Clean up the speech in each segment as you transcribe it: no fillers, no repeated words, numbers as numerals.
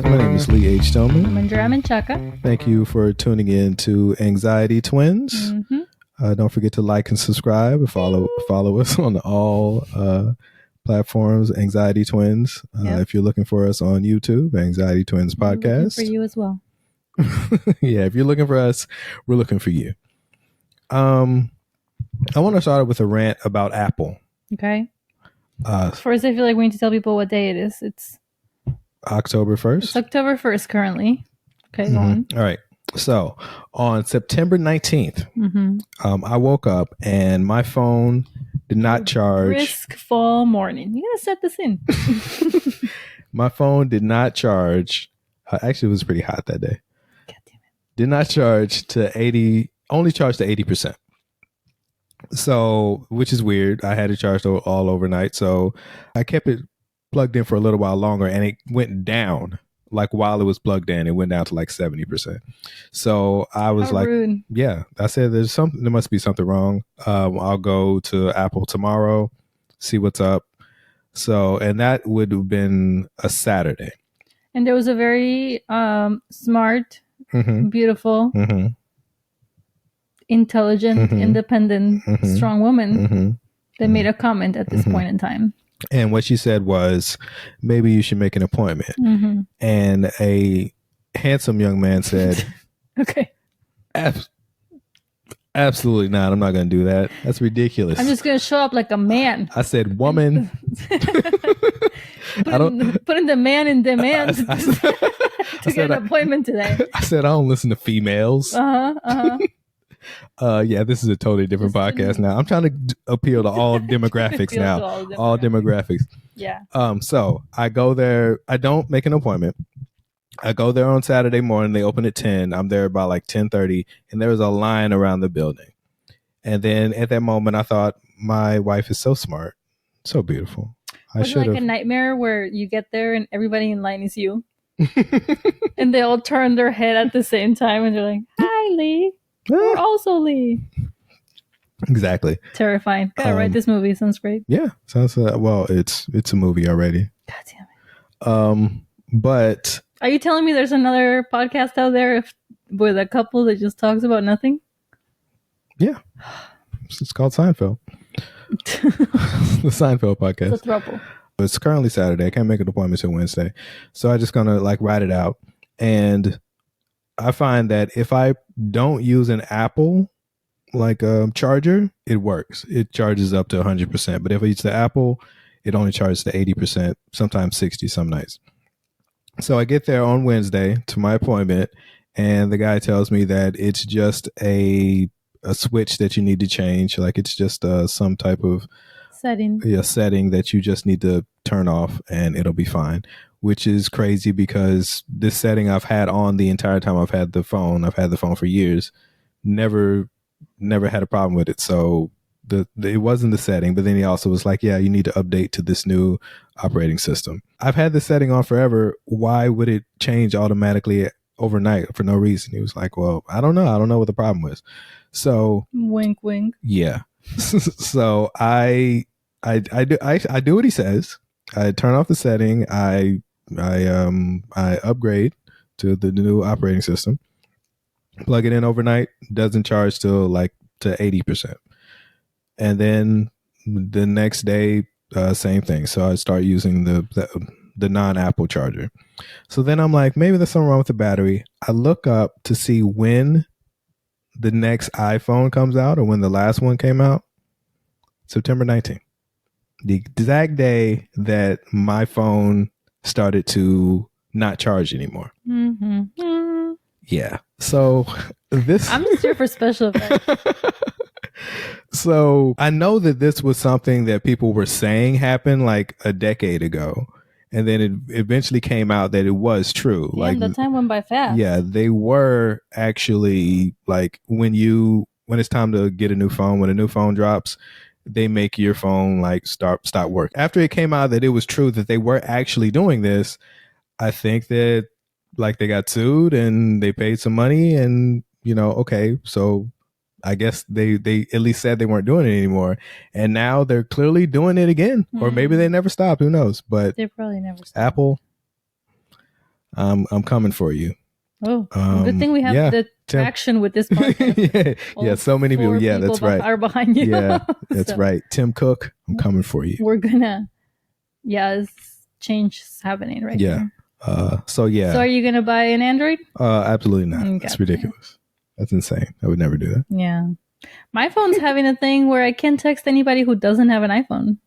guys. My name is Lee H. Tillman. I'm Chaka. Thank you for tuning in to Anxiety Twins. Don't forget to like and subscribe and follow us on all platforms, Anxiety Twins. If you're looking for us on YouTube, Anxiety Twins Podcast. For you as well. Yeah, if you're looking for us, we're looking for you. I want to start with a rant about Apple. Okay. First, I feel like we need to tell people what day it is. It's October 1st. It's October 1st currently. Okay, go on. All right. So on September 19th, I woke up and my phone did not charge. Brisk fall morning. You gotta set this in. My phone did not charge. Actually, it was pretty hot that day. God damn it. Did not charge to 80. Only charged to 80%. So, which is weird. I had it charged all overnight. So I kept it plugged in for a little while longer and it went down. Like while it was plugged in, it went down to like 70%. So I was rude. Yeah, I said there must be something wrong. I'll go to Apple tomorrow, see what's up. So, and that would have been a Saturday. And there was a very smart, beautiful, intelligent, independent, strong woman that made a comment at this point in time. And what she said was, maybe you should make an appointment. And a handsome young man said, okay. Absolutely not. I'm not going to do that. That's ridiculous. I'm just going to show up like a man. I said, woman. Putting the man in demand to get an appointment today. I said, I don't listen to females. Yeah, this is a totally different podcast now. I'm trying to appeal to all demographics now. All demographics. Yeah. So I go there. I don't make an appointment. I go there on Saturday morning. They open at 10. I'm there by like 10:30, and there was a line around the building. And then at that moment, I thought, my wife is so smart, so beautiful. Was it like a nightmare where you get there and everybody in line is you, and they all turn their head at the same time, and they're like, "Hi, Lee." We're also Lee. Exactly. Terrifying. Gotta write this movie. Sounds great. Yeah. Sounds well. It's a movie already. God damn it. But are you telling me there's another podcast out there with a couple that just talks about nothing? Yeah. It's called Seinfeld. The Seinfeld podcast. It's a throuple. It's currently Saturday. I can't make an appointment till Wednesday, so I just gonna like write it out. And I find that if I don't use an Apple like charger, it works. It charges up to 100%. But if I use the Apple, it only charges to 80%, sometimes 60 some nights. So I get there on Wednesday to my appointment, and the guy tells me that it's just a switch that you need to change. Like it's just some type of setting that you just need to turn off and it'll be fine. Which is crazy because this setting I've had on the entire time I've had the phone. I've had the phone for years. Never had a problem with it. So it wasn't the setting, but then he also was like, yeah, you need to update to this new operating system. I've had this setting on forever. Why would it change automatically overnight for no reason? He was like, well, I don't know. I don't know what the problem was. So wink, wink. Yeah. So I do what he says. I turn off the setting. I upgrade to the new operating system, plug it in overnight, doesn't charge till like to 80%. And then the next day, same thing. So I start using the non-Apple charger. So then I'm like, maybe there's something wrong with the battery. I look up to see when the next iPhone comes out or when the last one came out. September 19th. The exact day that my phone started to not charge anymore. Yeah. So this... I'm just here for special effects. So I know that this was something that people were saying happened like a decade ago. And then it eventually came out that it was true. Yeah, like the time went by fast. Yeah, they were actually like when it's time to get a new phone, when a new phone drops, they make your phone like stop work. After it came out that it was true that they were actually doing this, I think that like they got sued and they paid some money and, okay, so I guess they at least said they weren't doing it anymore. And now they're clearly doing it again. Or maybe they never stopped. Who knows? But they probably never stopped. Apple, I'm coming for you. Oh, good thing we have the traction with this podcast. yeah. So many people. Yeah, that's right. Are behind you. Yeah, that's right. Tim Cook, I'm coming for you. We're gonna. Yeah, change is happening right here. So are you gonna buy an Android? Absolutely not. That's ridiculous. That's insane. I would never do that. Yeah. My phone's having a thing where I can't text anybody who doesn't have an iPhone.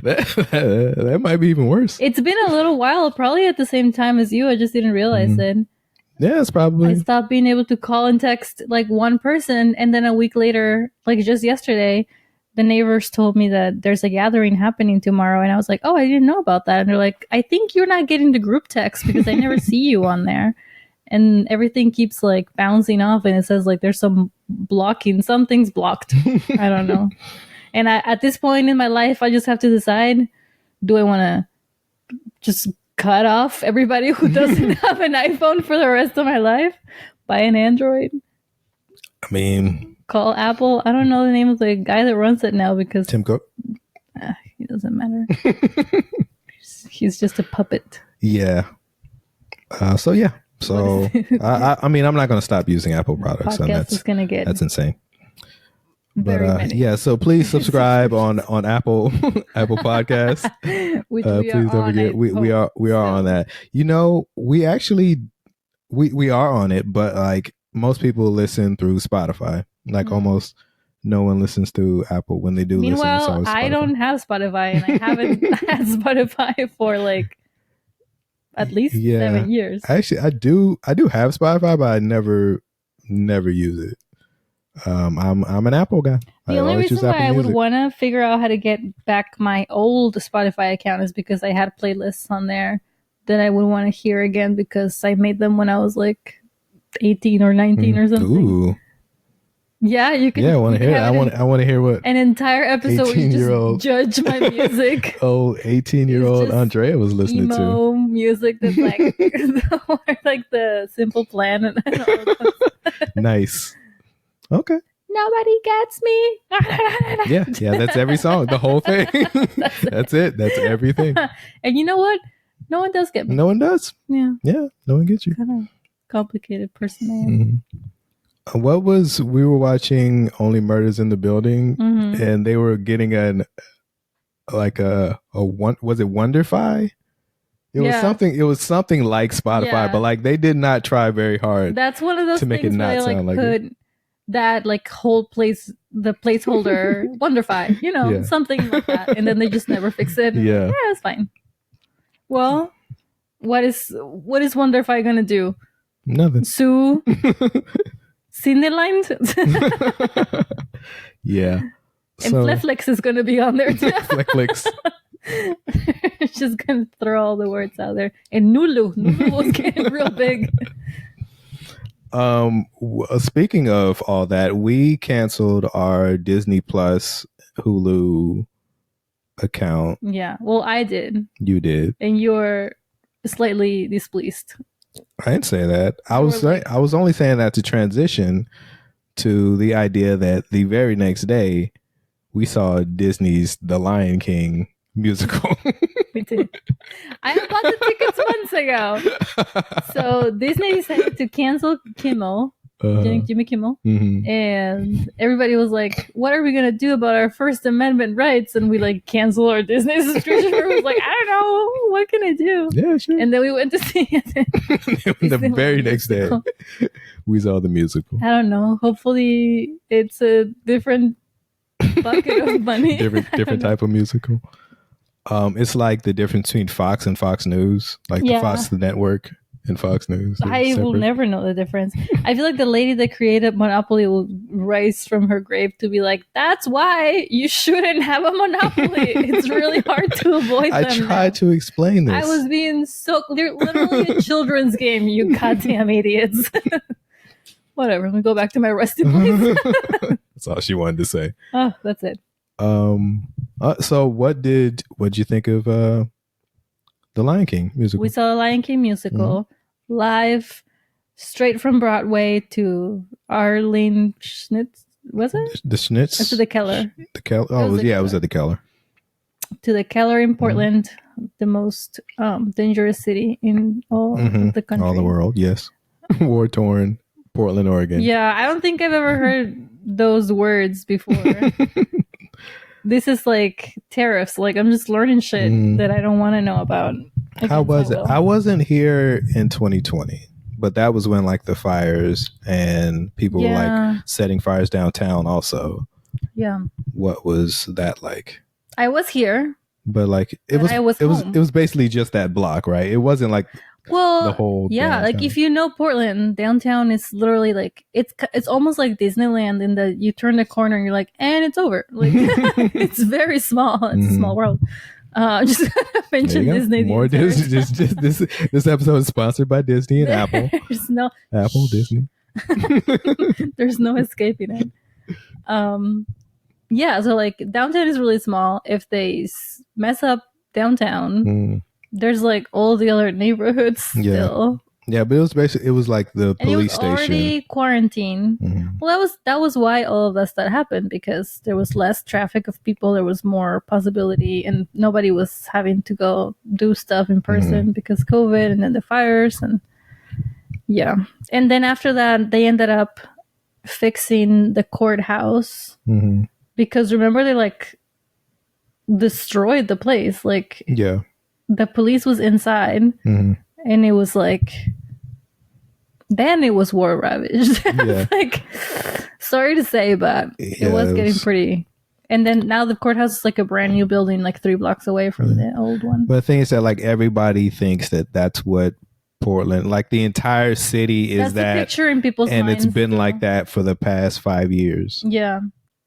that might be even worse. It's been a little while, probably at the same time as you. I just didn't realize it. Yeah, it's probably. I stopped being able to call and text like one person, and then a week later, like just yesterday, the neighbors told me that there's a gathering happening tomorrow, and I was like, oh, I didn't know about that. And they're like, I think you're not getting the group text because I never see you on there. And everything keeps like bouncing off, and it says like there's some blocking, something's blocked. I don't know. And at this point in my life, I just have to decide, do I want to just cut off everybody who doesn't have an iPhone for the rest of my life? Buy an Android? I mean... Call Apple? I don't know the name of the guy that runs it now because... Tim Cook? He doesn't matter. He's just a puppet. Yeah. So, yeah. So, I mean, I'm not going to stop using Apple products. Podcast is going to get... That's insane. But yeah, so please subscribe on Apple Podcasts. Which please don't forget we are on that. You know, we actually we are on it, but like most people listen through Spotify. Like almost no one listens through Apple when they do. Meanwhile, I don't have Spotify, and I haven't had Spotify for like at least 7 years. Actually, I do have Spotify, but I never use it. I'm an Apple guy. The only reason why I would want to figure out how to get back my old Spotify account is because I had playlists on there that I would want to hear again because I made them when I was like 18 or 19 or something. Ooh. Yeah, you can. Yeah, I want to hear it. I want to hear what an entire episode where you just judge my music. 18-year-old Andrea was listening emo to music that's like like the Simple Plan and all Nice. Okay. Nobody gets me. yeah, that's every song, the whole thing. That's it. That's everything. And you know what? No one does get me. No one does. Yeah. Yeah, no one gets you. Kind of complicated person I am. We were watching Only Murders in the Building, and they were getting was it Wondify? It was something like Spotify, but like they did not try very hard. That's one of those to make it not sound like it. That like whole place, the placeholder, Wondify, something like that, and then they just never fix it. Yeah, it's fine. Well, what is Wondify gonna do? Nothing. Sue Cinderland? Yeah. And Fleflex is gonna be on there too. Fleflex. Just gonna throw all the words out there. And Nulu was getting real big. Speaking of all that, we canceled our Disney Plus Hulu account. Yeah, well, I did. You did, and you're slightly displeased. I didn't say that. I was only saying that to transition to the idea that the very next day we saw Disney's The Lion King musical. We did. I bought the tickets months ago. So Disney decided to cancel Kimmel, Jimmy Kimmel, and everybody was like, "What are we gonna do about our First Amendment rights?" And we like cancel our Disney subscription. We was like, "I don't know, what can I do?" Yeah, sure. And then we went to see it. The very next day, we saw the musical. I don't know. Hopefully, it's a different bucket of money. different type of musical. It's like the difference between Fox and Fox News, like the Fox network and Fox News. I will never know the difference. I feel like the lady that created Monopoly will rise from her grave to be like, that's why you shouldn't have a Monopoly. It's really hard to avoid them. I tried to explain this. I was being they're literally a children's game, you goddamn idiots. Whatever, let me go back to my resting place. That's all she wanted to say. Oh, that's it. So what'd you think of the Lion King musical? We saw the Lion King musical live, straight from Broadway to Arlene Schnitz. Was it the Schnitz? Or to the Keller? The Keller. Oh, it was at the Keller. to the Keller in Portland, the most dangerous city in all of the country. All the world, yes. War torn Portland, Oregon. Yeah, I don't think I've ever heard those words before. This is like tariffs. Like I'm just learning shit that I don't want to know about. How was it? I wasn't here in 2020, but that was when like the fires and people were like setting fires downtown also. Yeah. What was that like? I was here. But like it was basically just that block, right? It wasn't like the whole downtown. Like if you know Portland, downtown is literally like it's almost like Disneyland in that you turn the corner and you're like, and it's over. Like it's very small. It's a small world. Just mention Disney. More Disney. This episode is sponsored by Disney and Apple. There's no Apple Disney. There's no escaping it. Yeah, so like downtown is really small. If they mess up downtown, there's like all the other neighborhoods still. Yeah, but it was like the police station. Already quarantined. Well, that was why all of that stuff happened, because there was less traffic of people. There was more possibility, and nobody was having to go do stuff in person because COVID, and then the fires, and and then after that, they ended up fixing the courthouse because remember they like destroyed the place. Like the police was inside. And it was like, then it was war ravaged. Like, sorry to say, but it was getting pretty. And then now the courthouse is like a brand new building, like 3 blocks away from the old one. But the thing is that like everybody thinks that that's what Portland, like the entire city is that's the picture in people's and minds it's been still. like that for the past 5 years. Yeah.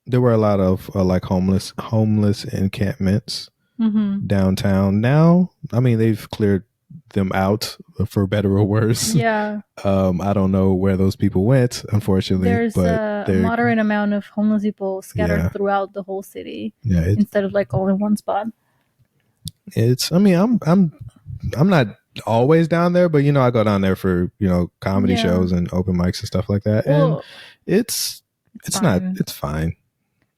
There were a lot of like homeless encampments downtown. Now, I mean, they've cleared them out for better or worse. Yeah. I don't know where those people went, unfortunately. There's a moderate amount of homeless people scattered throughout the whole city. Yeah. Instead of like all in one spot. I mean, I'm not always down there, but you know, I go down there for, you know, comedy shows and open mics and stuff like that. Well, and it's fine.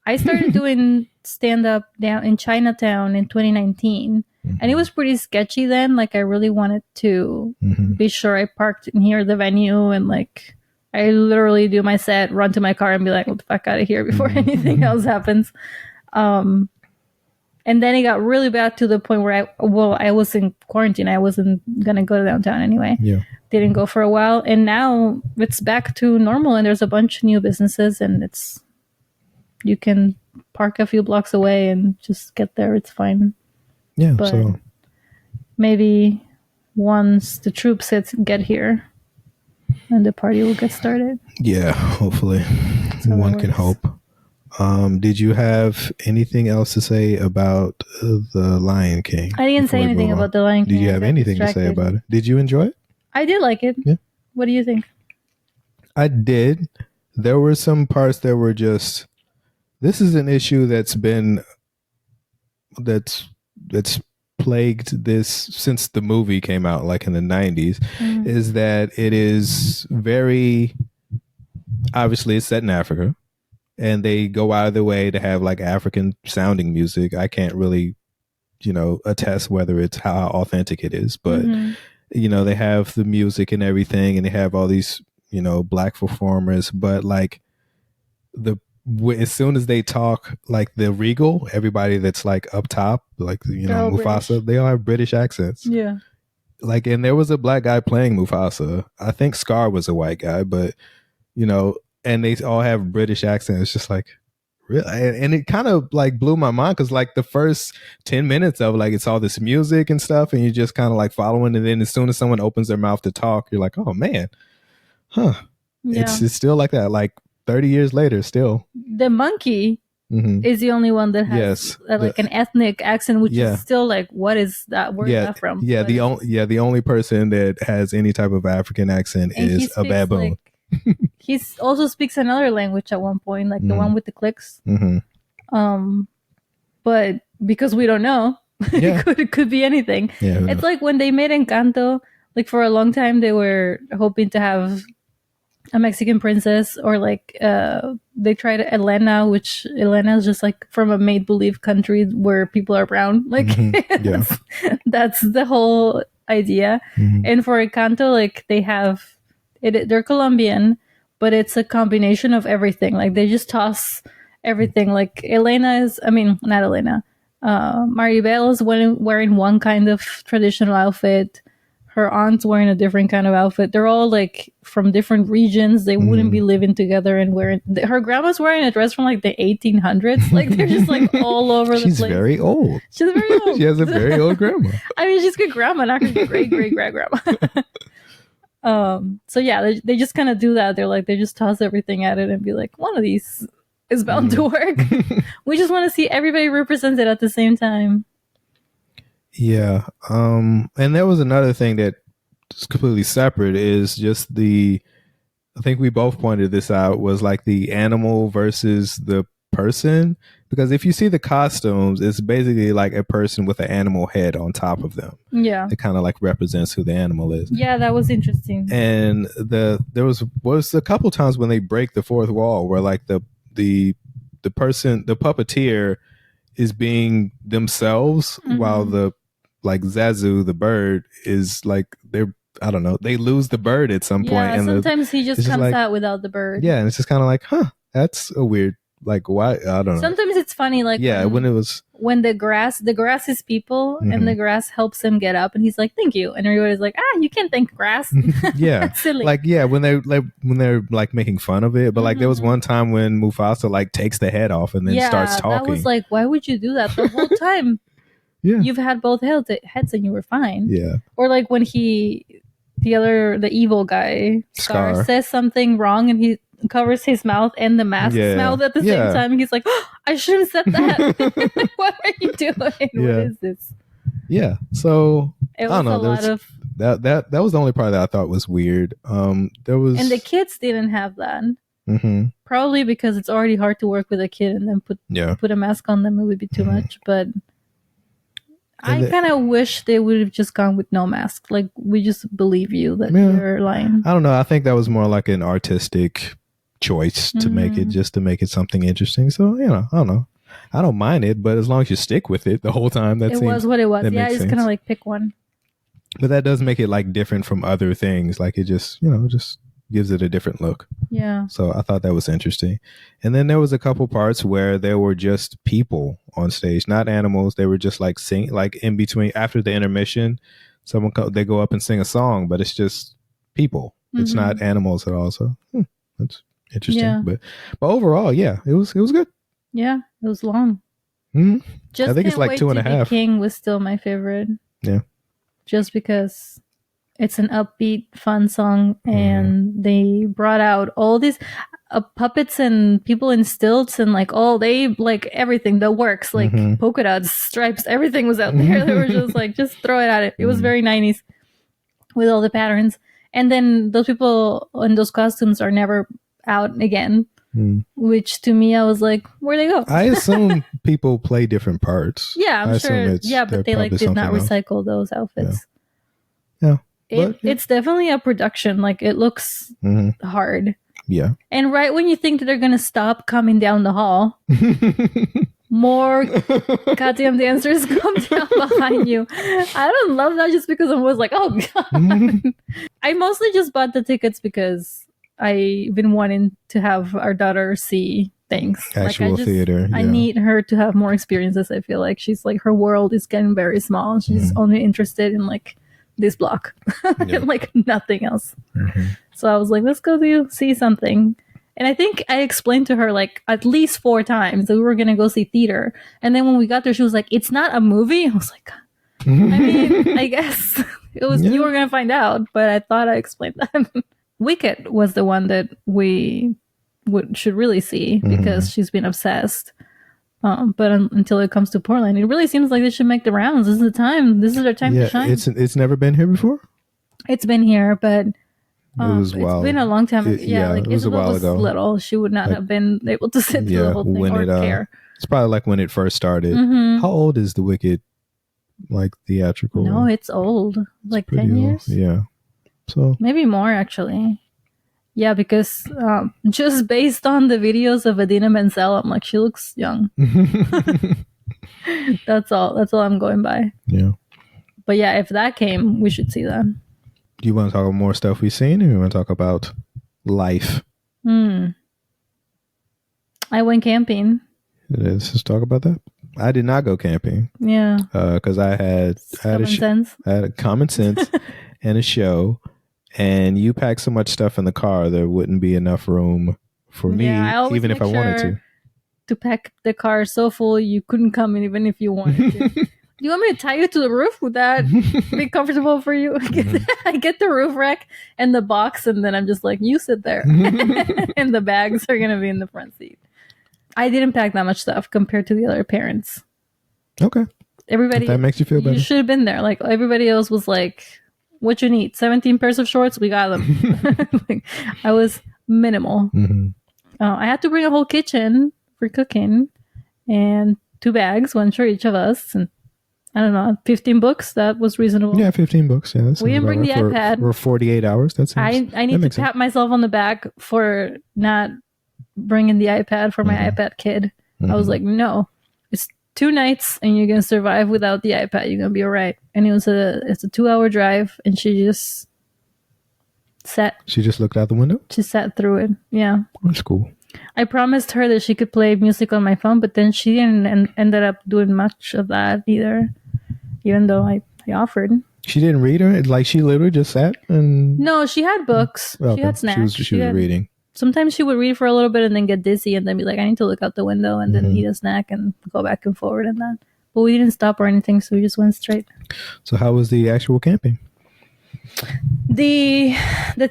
I started doing stand-up down in Chinatown in 2019, and it was pretty sketchy then. Like, I really wanted to be sure I parked near the venue, and like, I literally do my set, run to my car, and be like, "What the fuck out of here!" before anything else happens. And then it got really bad to the point where I was in quarantine. I wasn't gonna go to downtown anyway. Yeah, didn't go for a while, and now it's back to normal, and there's a bunch of new businesses, and you can park a few blocks away and just get there. It's fine. Yeah, but so maybe once the troops get here, and the party will get started. Yeah, hopefully. One can hope. Did you have anything else to say about The Lion King? I didn't say anything about The Lion King. Did you have anything to say about it? Did you enjoy it? I did like it. Yeah. What do you think? I did. There were some parts that were just... This is an issue that's plagued this since the movie came out, like in the 90s, is that it is very... Obviously, it's set in Africa, and they go out of their way to have like African sounding music. I can't really, you know, attest whether it's how authentic it is, but you know, they have the music and everything, and they have all these, you know, black performers, but like as soon as they talk, like the regal, everybody that's like up top, like, you know, Mufasa, British. They all have British accents. Yeah. Like, and there was a black guy playing Mufasa. I think Scar was a white guy, but you know, and they all have British accents. It's just like, really? And it kind of like blew my mind, because like the first 10 minutes of like, it's all this music and stuff, and you're just kind of like following. And then as soon as someone opens their mouth to talk, you're like, oh man, yeah. It's still like that. Like 30 years later, still. The monkey is the only one that has like an ethnic accent, which is still like, what is that? Where is that from? Yeah, the only person that has any type of African accent is a baboon. Like, he also speaks another language at one point, like the one with the clicks. But because we don't know, it could be anything. It's like when they made Encanto, like for a long time they were hoping to have a Mexican princess, or like they tried Elena, which Elena is just like from a make believe country where people are brown. Like Yeah. that's the whole idea. And for Encanto, like they have it. They're Colombian, but it's a combination of everything. Like they just toss everything. Like Elena is, I mean, not Elena. Maribel is wearing one kind of traditional outfit. Her aunt's wearing a different kind of outfit. They're all like from different regions. They wouldn't be living together and wearing. Her grandma's wearing a dress from like the 1800s. Like they're just like all over the place. She's very old. She's very old. She has a very old grandma. I mean, she's good grandma, not her great great grandma. So yeah, they just kind of do that. They're like they just toss everything at it and be like, one of these is bound to work. We just want to see everybody represented at the same time. Yeah. And there was another thing that is completely separate is just I think we both pointed this out, was like the animal versus the person. Because if you see the costumes, it's basically like a person with an animal head on top of them. Yeah. It kind of like represents who the animal is. Yeah, that was interesting. And there was a couple times when they break the fourth wall where like the person, the puppeteer, is being themselves while the like Zazu, the bird, is like I don't know, they lose the bird at some point. Yeah, And sometimes he just comes like, out without the bird. Yeah, and it's just kind of like, that's a weird, like, why? I don't know. Sometimes it's funny, like when the grass is people, and the grass helps him get up, and he's like, "Thank you," and everybody's like, you can't thank grass." Yeah, that's silly. Like, yeah, when they're like making fun of it, but like there was one time when Mufasa like takes the head off and then starts talking. That was like, why would you do that the whole time? Yeah, you've had both heads and you were fine. Yeah, or like when the evil guy Scar says something wrong and he covers his mouth and the mask's mouth at the same time. And he's like, I shouldn't have said that. What are you doing? What is this? Yeah. So it was I don't know. That was the only part that I thought was weird. There was, and the kids didn't have that. Probably because it's already hard to work with a kid and then put a mask on them. It would be too much. But I kind of wish they would have just gone with no mask. Like, we just believe you that you're lying. I don't know. I think that was more like an artistic choice to make it something interesting. So, I don't know. I don't mind it, but as long as you stick with it the whole time, it was what it was. Yeah, I just kind of like pick one. But that does make it like different from other things. Like it just, just gives it a different look. Yeah. So I thought that was interesting. And then there was a couple parts where there were just people on stage, not animals. They were just like sing, like in between, after the intermission, they go up and sing a song, but it's just people. It's not animals at all. So that's interesting. Yeah. But overall, yeah, it was good. Yeah, it was long. Just I think it's like 2.5. King was still my favorite. Yeah. Just because it's an upbeat, fun song, and they brought out all these puppets and people in stilts, and like everything that works, like polka dots, stripes, everything was out there. They were just like, just throw it at it. It was very 90s with all the patterns. And then those people in those costumes are never out again. Which to me, I was like, where'd they go? I assume people play different parts. Yeah, I'm sure. Yeah, but they did not recycle those outfits. Yeah. It's definitely a production. Like, it looks hard. Yeah. And right when you think that they're gonna stop coming down the hall, more goddamn dancers come down behind you. I don't love that just because I was like, oh god. I mostly just bought the tickets because I've been wanting to have our daughter see things. Actual theater. I need her to have more experiences. I feel like she's like, her world is getting very small. She's only interested in like this block and like nothing else. So I was like, let's go see something. And I think I explained to her like at least 4 times that we were gonna go see theater. And then when we got there, she was like, it's not a movie. I was like, I mean, I guess it was you were gonna find out, but I thought I explained that. Wicked was the one that we should really see because she's been obsessed. But until it comes to Portland, it really seems like they should make the rounds. This is the time. This is their time to shine. It's never been here before? It's been here, but it's been a long time. It was a while ago. Little. She would not have been able to sit through the whole thing or care. It's probably like when it first started. How old is the Wicked, like, theatrical? No, it's old. Like 10 years? Yeah. So maybe more, actually. Yeah, because just based on the videos of Adina Menzel, I'm like, she looks young. That's all I'm going by. Yeah. But yeah, if that came, we should see that. Do you want to talk about more stuff we've seen, or you want to talk about life? I went camping. Let's talk about that. I did not go camping. Yeah. Because I had a common sense and a show, and you packed so much stuff in the car there wouldn't be enough room for me, even if I wanted to pack the car so full you couldn't come in even if you wanted to. Do you want me to tie you to the roof? Would that be comfortable for you? I get the roof rack and the box, and then I'm just like, you sit there. And the bags are going to be in the front seat. I didn't pack that much stuff compared to the other parents. Okay. Everybody, if that makes you feel better. You should have been there. Like, everybody else was like, what you need? 17 pairs of shorts? We got them. Like, I was minimal. I had to bring a whole kitchen for cooking and 2 bags, one for each of us. And I don't know, 15 books. That was reasonable. Yeah, 15 books. Yeah, we didn't bring the iPad. For 48 hours. I need to pat myself on the back for not bringing the iPad for my iPad kid. I was like, no, it's 2 nights and you're gonna survive without the iPad. You're gonna be all right. And it's a 2-hour drive, and she just sat. She just looked out the window. She sat through it. Yeah, that's cool. I promised her that she could play music on my phone, but then she didn't ended up doing much of that either, even though I offered. She didn't read her? Like, she literally just sat and... No, she had books. Okay. She had snacks. She was reading. Sometimes she would read for a little bit and then get dizzy and then be like, I need to look out the window, and then eat a snack and go back and forward and that. But we didn't stop or anything, so we just went straight. So how was the actual camping? The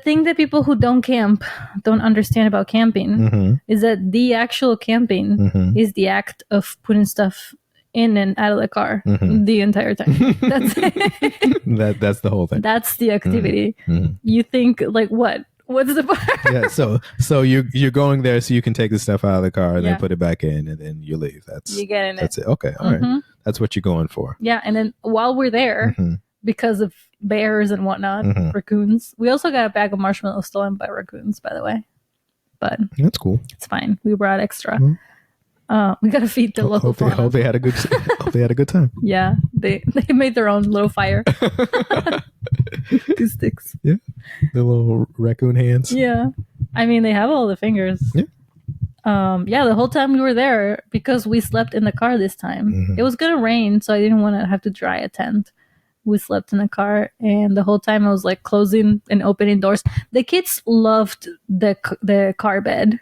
thing that people who don't camp don't understand about camping is that the actual camping is the act of putting stuff in and out of the car the entire time. That's it. That's the whole thing. That's the activity. You think, like, what? What's the part? Yeah, so you're going there so you can take the stuff out of the car and then put it back in, and then you leave. You get in that's it. Okay, all right. That's what you're going for. Yeah, and then while we're there, because of bears and whatnot, raccoons. We also got a bag of marshmallows stolen by raccoons, by the way. But that's cool. It's fine. We brought extra. We got to feed the local fauna. Hope they had a good time. Yeah, they made their own little fire. 2 sticks. Yeah, the little raccoon hands. Yeah, I mean, they have all the fingers. Yeah. Yeah, the whole time we were there, because we slept in the car this time. It was gonna rain, so I didn't want to have to dry a tent. We slept in the car, and the whole time I was like closing and opening doors. The kids loved the car bed.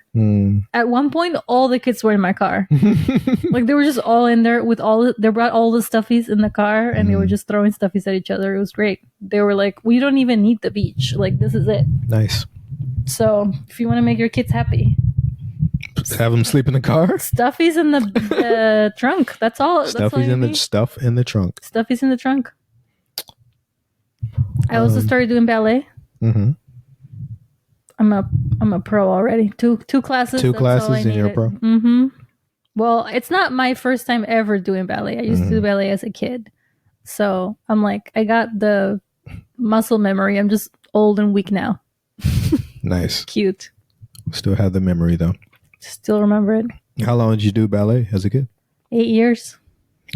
At one point, all the kids were in my car. Like, they were just all in there with they brought all the stuffies in the car, and they were just throwing stuffies at each other. It was great. They were like, we don't even need the beach. Like, this is it. Nice. So if you want to make your kids happy, have them sleep in the car. Stuffies in the trunk. That's all. Stuffies in the stuff in the trunk. Stuffies in the trunk. I also started doing ballet. I'm a pro already. Two classes. 2 classes and you're a pro. Well, it's not my first time ever doing ballet. I used to do ballet as a kid, so I'm like, I got the muscle memory. I'm just old and weak now. Nice. Cute. Still have the memory though. Still remember it. How long did you do ballet as a kid? 8 years.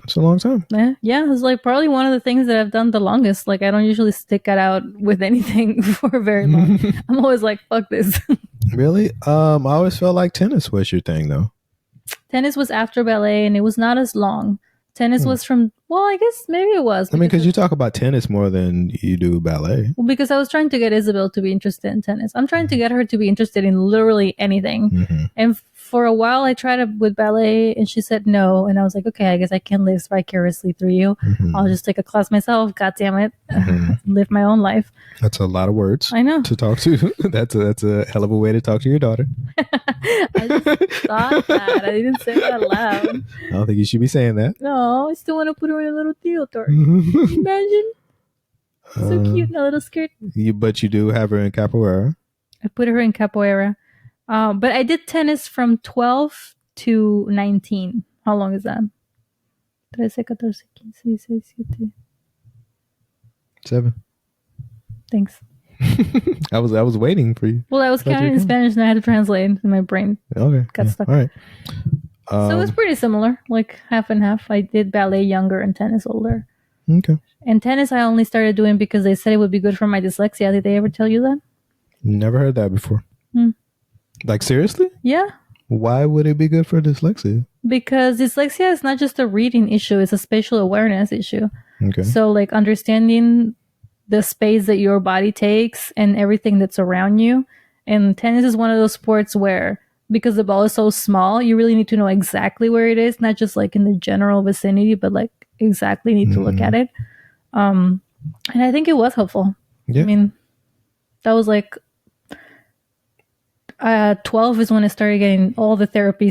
That's a long time. Yeah, it's like probably one of the things that I've done the longest. Like, I don't usually stick it out with anything for very long. I'm always like, fuck this. Really? I always felt like tennis was your thing though. Tennis was after ballet, and it was not as long. Tennis was from, well, I guess maybe it was. I mean, because you talk about tennis more than you do ballet. Well, because I was trying to get Isabel to be interested in tennis. I'm trying to get her to be interested in literally anything. And for a while, I tried it with ballet, and she said no. And I was like, okay, I guess I can live vicariously through you. I'll just take a class myself. God damn it. Live my own life. That's a lot of words. I know. To talk to. That's a hell of a way to talk to your daughter. I just thought that. I didn't say it out loud. I don't think you should be saying that. No, I still want to put her in a little theater. Imagine. So cute in a little skirt. But you do have her in capoeira. I put her in capoeira. But I did tennis from 12 to 19. How long is that? 13, 14, 15, 16, 17. 7. Thanks. I was waiting for you. Well, I was Thought you counting were in coming. Spanish and I had to translate, and my brain Okay. got Yeah. stuck. All right. So it's pretty similar, like half and half. I did ballet younger and tennis older. Okay. And tennis I only started doing because they said it would be good for my dyslexia. Did they ever tell you that? Never heard that before. Hmm. Like seriously? Yeah. Why would it be good for dyslexia? Because dyslexia is not just a reading issue, it's a spatial awareness issue. Okay. So, like, understanding the space that your body takes and everything that's around you. And tennis is one of those sports where, because the ball is so small, you really need to know exactly where it is, not just like in the general vicinity, but like exactly need to look at it. And I think it was helpful. Yeah. I mean, that was like 12 is when I started getting all the therapy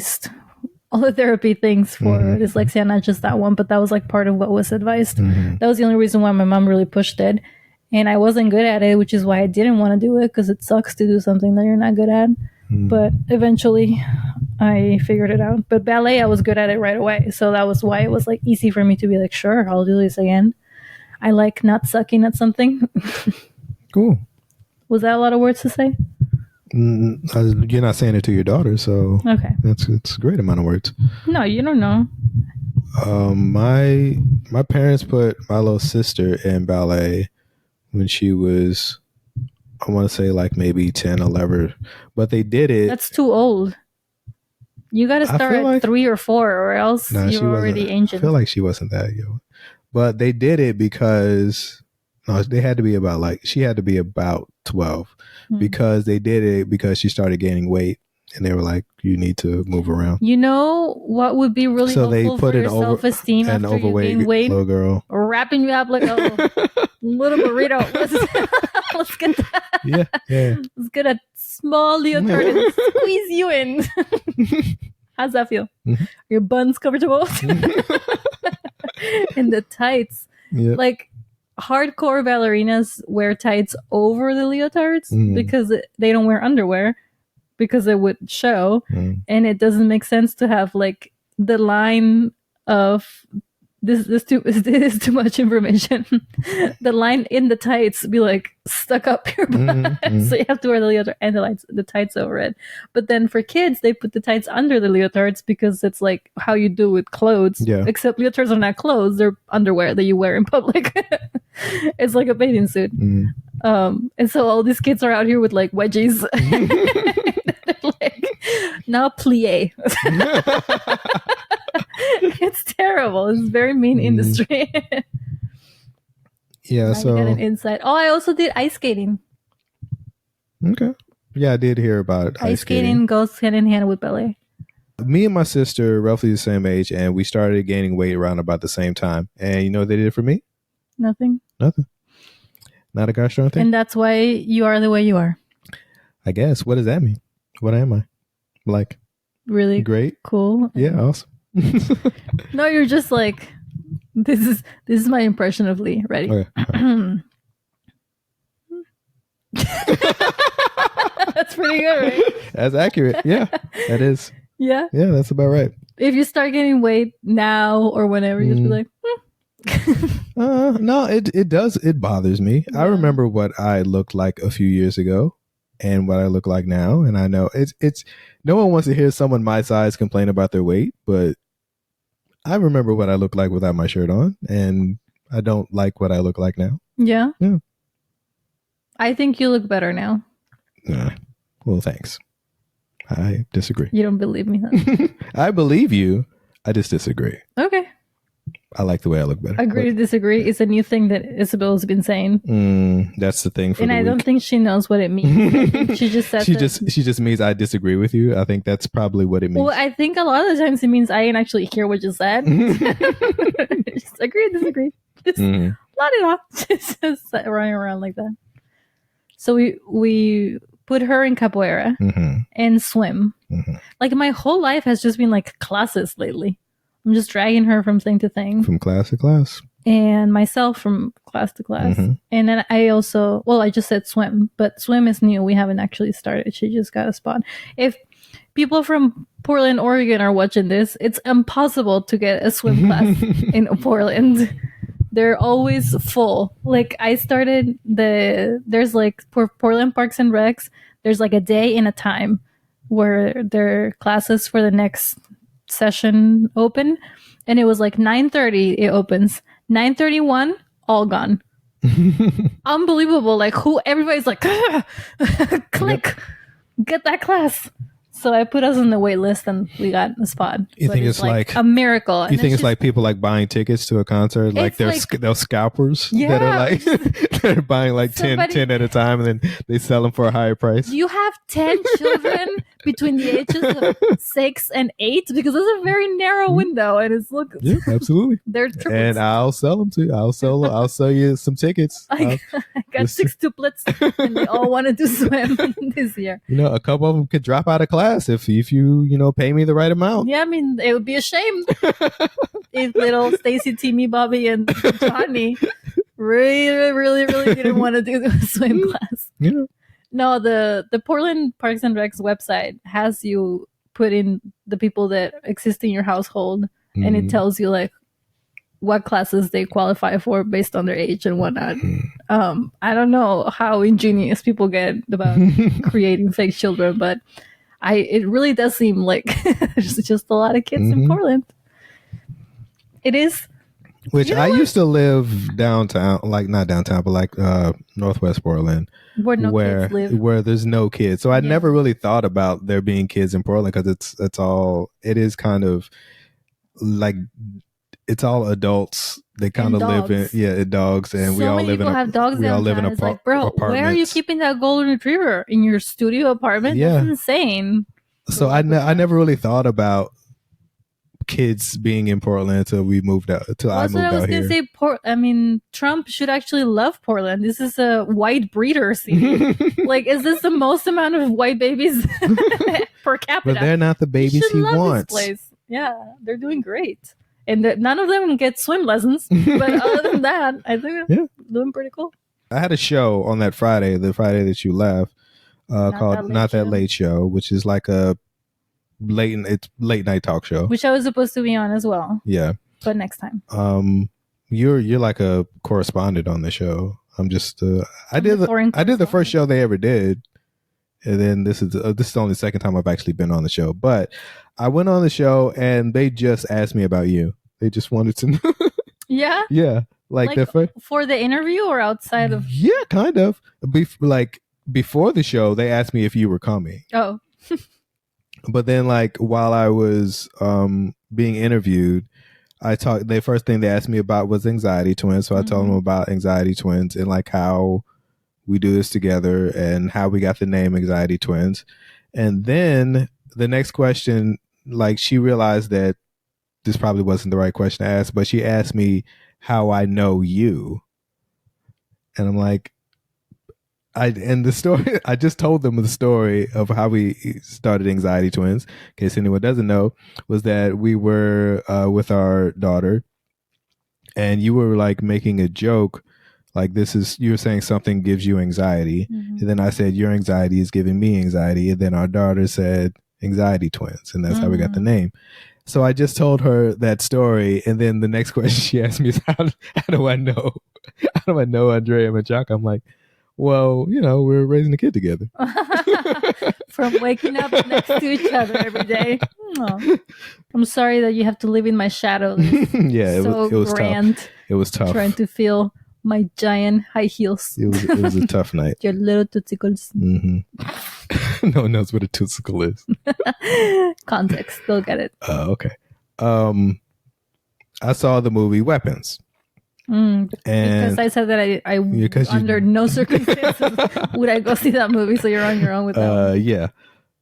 things for dyslexia, not just that one, but that was like part of what was advised. That was the only reason why my mom really pushed it. And I wasn't good at it, which is why I didn't want to do it, because it sucks to do something that you're not good at. But eventually I figured it out. But ballet, I was good at it right away. So that was why it was like easy for me to be like, sure, I'll do this again. I like not sucking at something. Cool. Was that a lot of words to say? You're not saying it to your daughter, so Okay. it's a great amount of words. No, you don't know. My parents put my little sister in ballet when she was, I want to say like maybe 10, 11, but they did it. That's too old. You got to start feel at like- 3 or 4, or else Nah, she you're wasn't. already I ancient. feel like she wasn't that young, but they did it because they had to be about she had to be about 12 because they did it because she started gaining weight and they were like, you need to move around. You know what would be really So they helpful put for an your self-esteem an after you overweight gain weight? little girl. Wrapping you up like a little burrito. Let's get that. Yeah. Let's get a small leotard and squeeze you in. How's that feel? Your buns comfortable? And the tights. Yeah. Like, hardcore ballerinas wear tights over the leotards because they don't wear underwear because it would show. And it doesn't make sense to have like the line of this is too much information. The line in the tights be like stuck up your butt. So you have to wear the leotard and the tights over it. But then for kids, they put the tights under the leotards because it's like how you do with clothes. Yeah. Except leotards are not clothes; they're underwear that you wear in public. It's like a bathing suit. And so all these kids are out here with like wedgies. They're like, now plie. It's terrible. It's very mean industry. Yeah. Now So you got an insight. Oh, I also did ice skating. okay. Yeah, I did hear about Ice skating goes hand in hand with ballet. Me and my sister are roughly the same age, and we started gaining weight around about the same time. And you know what they did for me? Nothing. Nothing. Not a gosh darn thing. And that's why you are the way you are. I guess. What does that mean? What am I? Like Really great? cool. Yeah, awesome. No, you're just like, this is my impression of Lee. Ready? Okay. That's pretty good, right? That's accurate. Yeah, that is. Yeah. Yeah, that's about right. If you start getting weight now or whenever, you just be like, No, it does. It bothers me. I remember what I looked like a few years ago and what I look like now. And I know it's no one wants to hear someone my size complain about their weight, but I remember what I looked like without my shirt on, and I don't like what I look like now. Yeah. Yeah. I think you look better now. Well, thanks. I disagree. You don't believe me, huh? I believe you. I just disagree. Okay. I like the way I look better. Agree to disagree. It's a new thing that Isabel's been saying. That's the thing for and the I week. don't think she knows what it means. I think she just said she just means I disagree with you. I think that's probably what it means. Well, I think a lot of the times it means I didn't actually hear what you said. Just agree to disagree. Just la di da. Just running around like that. So we put her in capoeira and swim. Like my whole life has just been like classes lately. I'm just dragging her from thing to thing. From class to class. And myself from class to class. And then I also, I just said swim, but swim is new. We haven't actually started. She just got a spot. If people from Portland, Oregon are watching this, it's impossible to get a swim class in Portland They're always full. Like I started there's like for Portland Parks and Recs, there's like a day and a time where their classes for the next session open, and it was like 9:30 it opens. 9:31 all gone. Unbelievable. Like who everybody's like click, get that class. So I put us on the wait list and we got a spot. You think it's like a miracle? And you think it's like people like buying tickets to a concert, like they're scalpers that are like they're buying like 10 at a time, and then they sell them for a higher price. You have 10 children between the ages of 6 and 8, because it's a very narrow window, and it's yeah, absolutely. They're triplets. And I'll sell them too. I'll sell you some tickets. I got 6 tuplets, and they all wanted to swim this year. You know, a couple of them could drop out of class if you pay me the right amount. Yeah, I mean, it would be a shame if little Stacy, Timmy, Bobby, and Johnny really didn't want to do the swim class. Yeah. No, the Portland Parks and Recs website has you put in the people that exist in your household, and it tells you like what classes they qualify for based on their age and whatnot. I don't know how ingenious people get about creating fake children, but it really does seem like there's just a lot of kids in Portland. It is. Which I used to live downtown, like not downtown, but like Northwest Portland, where kids live. Where there's no kids. So I never really thought about there being kids in Portland, because it is kind of like it's all adults. They kind of live in dogs, and so we all many live in people have dogs. we all live in it's like, bro, where are you keeping that golden retriever in your studio apartment? Yeah, that's insane. So I never really thought about kids being in Portland until we moved out. Until I moved out here. I mean, Trump should actually love Portland. This is a white breeder city. Like, is this the most amount of white babies per capita? But they're not the babies he wants. This place. Yeah, they're doing great. And none of them get swim lessons. But other than that, I think they're doing pretty cool. I had a show on that Friday, the Friday that you left, called Not That Late Show, which is like a late night talk show. Which I was supposed to be on as well. Yeah. But next time. You're like a correspondent on the show. I'm just I did the first show they ever did. And then this is the only second time I've actually been on the show. But I went on the show and they just asked me about you. They just wanted to know. Yeah? Yeah. Like for the interview or outside of? Yeah, kind of. Before the show, they asked me if you were coming. Oh. But then like while I was being interviewed, the first thing they asked me about was anxiety twins. So I told them about anxiety twins and like how we do this together and how we got the name Anxiety Twins. And then the next question, like she realized that this probably wasn't the right question to ask, but she asked me how I know you. And I'm like, I just told them the story of how we started Anxiety Twins. In case anyone doesn't know, was that we were with our daughter and you were like making a joke. Like you were saying something gives you anxiety. And then I said, your anxiety is giving me anxiety. And then our daughter said Anxiety Twins. And that's how we got the name. So I just told her that story. And then the next question she asked me is, how do I know? How do I know Andrea Machaca? I'm like, well, we're raising a kid together. From waking up next to each other every day. Oh. I'm sorry that you have to live in my shadow. Yeah, it was grand. Tough. It was tough. Trying to feel my giant high heels. It was a tough night. Your little tootsicles. Mm-hmm. No one knows what a tootsicle is. Context. They'll get it. Okay. I saw the movie Weapons. And because I said that I under no circumstances would I go see that movie, so you're on your own with that. Yeah.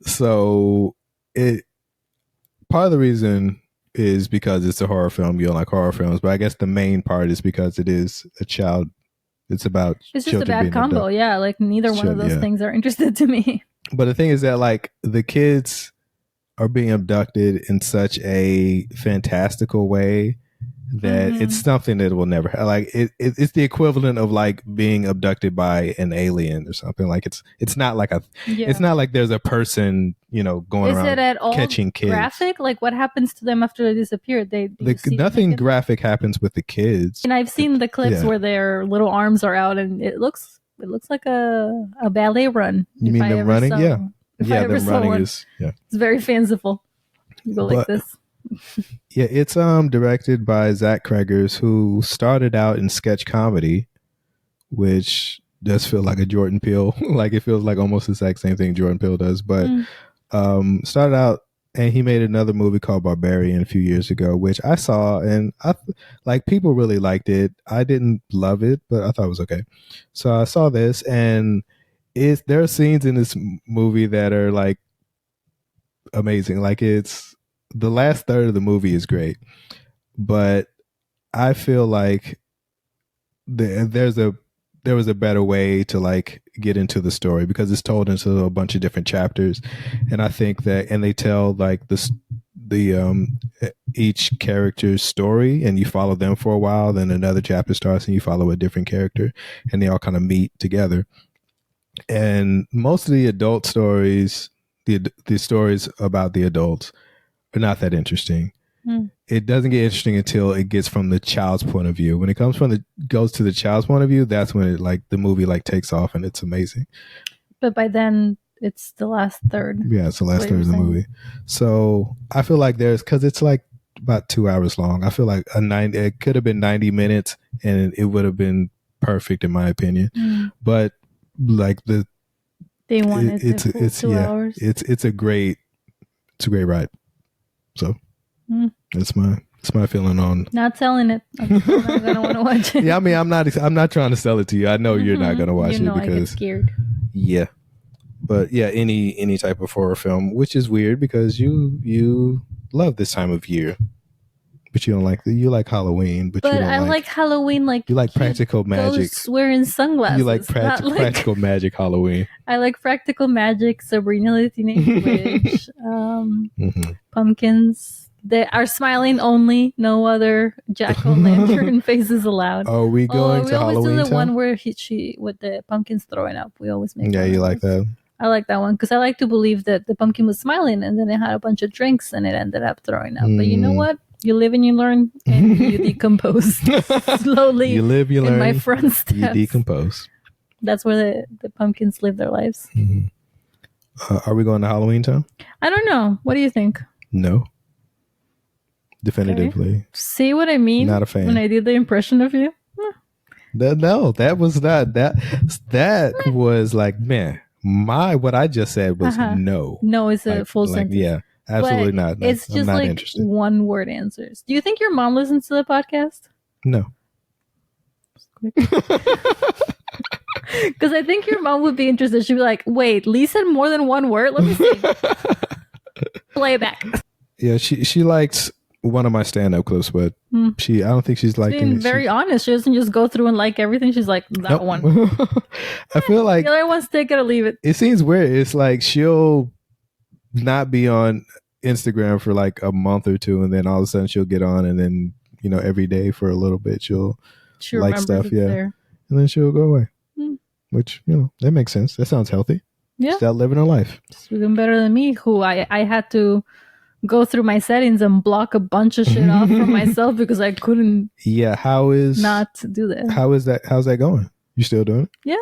So part of the reason is because it's a horror film. You don't like horror films, but I guess the main part is because it is a child. It's about it's just a bad combo. Yeah, like neither one of those things are interested to me. But the thing is that like the kids are being abducted in such a fantastical way that it's something that will never like it's the equivalent of like being abducted by an alien or something. Like it's not like it's not like there's a person, you know, going Is around it at all catching kids. graphic? Like what happens to them after they disappear? Nothing graphic happens with the kids. And I've seen the clips where their little arms are out, and it looks like a ballet run. You mean them running? Yeah. Yeah, them running is it's very fanciful. You go like this. Yeah, it's directed by Zach Cregers, who started out in sketch comedy, which does feel like a Jordan Peele. Like it feels like almost the exact same thing Jordan Peele does. But started out, and he made another movie called Barbarian a few years ago, which I saw, and I like people really liked it. I didn't love it, but I thought it was okay. So I saw this, and there are scenes in this movie that are like amazing. Like it's the last third of the movie is great, but I feel like there was a better way to like get into the story because it's told into a bunch of different chapters, and I think that they tell like the each character's story, and you follow them for a while, then another chapter starts and you follow a different character, and they all kind of meet together. And most of the adult stories, the stories about the adults, are not that interesting. It doesn't get interesting until it gets from the child's point of view. When it goes to the child's point of view, that's when it like the movie like takes off and it's amazing. But by then it's the last third. Yeah, it's the last third of the movie. So I feel like because it's like about 2 hours long. I feel like it could have been 90 minutes and it would have been perfect in my opinion. But like they wanted it's 2 hours. It's a great ride. So that's my feeling on. Not selling it. I'm not gonna want to watch it. Yeah, I mean, I'm not trying to sell it to you. I know you're not gonna watch it because I get scared. Yeah, but yeah, any type of horror film, which is weird because you love this time of year, but you don't like you like Halloween. But you don't I like Halloween. Like you like practical magic. Wearing sunglasses. You like practical magic Halloween. I like practical magic. Sabrina the Teenage Witch. Pumpkins. They are smiling only. No other jack-o'-lantern faces allowed. Are we going to Halloween? We always do the one where she with the pumpkins throwing up. We always make. Yeah, you like that. I like that one because I like to believe that the pumpkin was smiling and then it had a bunch of drinks and it ended up throwing up. But you know what? You live and you learn, and you decompose slowly. You live, you learn. In my front steps. You decompose. That's where the pumpkins live their lives. Are we going to Halloween Town? I don't know. What do you think? No. Definitively. Okay. See what I mean? Not a fan. When I did the impression of you? No, that was not that was like, man, what I just said was no. No is a full sentence. Yeah, absolutely not. It's just like interested. One word answers. Do you think your mom listens to the podcast? No. Because I think your mom would be interested. She'd be like, wait, Lee said more than one word? Let me see. Play it back. Yeah, she likes one of my stand-up clips, but I don't think she's liking being very honest. She doesn't just go through and like everything. She's like, that one. I feel like the other one's take it or leave it. It seems weird. It's like she'll not be on Instagram for like a month or two, and then all of a sudden she'll get on, and then every day for a little bit she'll like stuff, and then she'll go away. Which that makes sense. That sounds healthy. Yeah, she's out living her life. She's even better than me, who I had to go through my settings and block a bunch of shit off for myself because I couldn't. Yeah, not do that? How's that going? You still doing it? Yeah.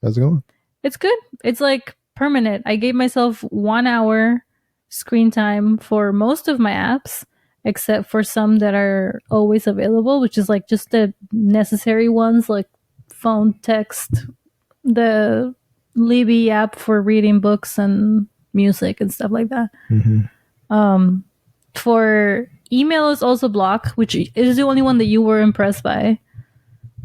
How's it going? It's good. It's like permanent. I gave myself 1 hour screen time for most of my apps, except for some that are always available, which is like just the necessary ones like phone, text, the Libby app for reading books and music and stuff like that. For email is also blocked, which is the only one that you were impressed by.